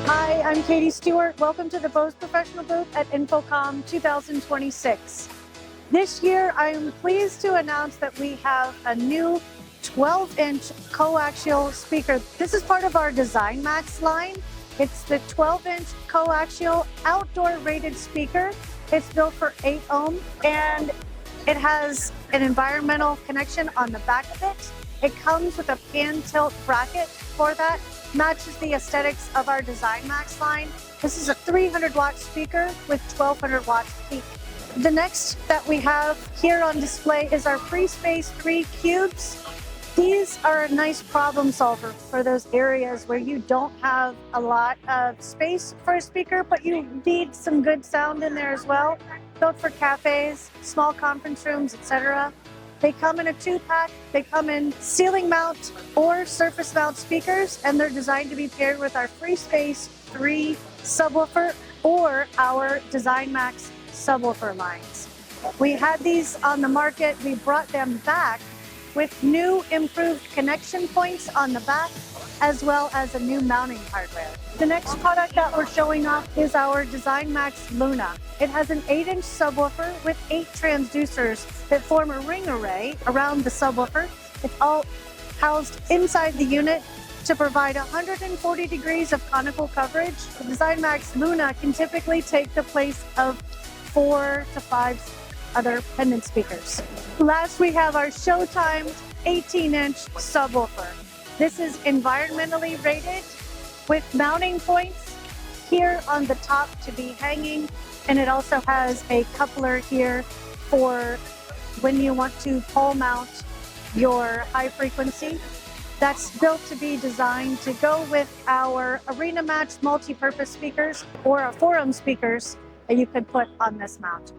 Hi, I'm Katie Stewart. Welcome to the Bose Professional booth at InfoComm 2026. This year, I am pleased to announce that we have a new 12-inch coaxial speaker. This is part of our DesignMax line. It's the 12-inch coaxial outdoor rated speaker. It's built for 8 ohm and it has an environmental connection on the back of it. It comes with a pan tilt bracket for that. Matches the aesthetics of our DesignMax line. This is a 300 watt speaker with 1200 watts peak. The next that we have here on display is our FreeSpace Cubes. These are a nice problem solver for those areas where you don't have a lot of space for a speaker, but you need some good sound in there as well. Built for cafes, small conference rooms, etc. They come in a 2-pack. They come in ceiling mount or surface mount speakers, and they're designed to be paired with our FreeSpace 3 subwoofer or our DesignMax subwoofer lines. We had these on the market. We brought them back with new improved connection points on the back, as well as a new mounting hardware. The next product that we're showing off is our DesignMax Luna. It has an 8-inch subwoofer with 8 transducers that form a ring array around the subwoofer. It's all housed inside the unit to provide 140 degrees of conical coverage. The DesignMax Luna can typically take the place of 4 to 5 other pendant speakers. Last, we have our ShowTime 18-inch subwoofer. This is environmentally rated with mounting points here on the top to be hanging, and it also has a coupler here for when you want to pole mount your high frequency. That's built to be designed to go with our arena matched multi-purpose speakers or our forum speakers that you could put on this mount.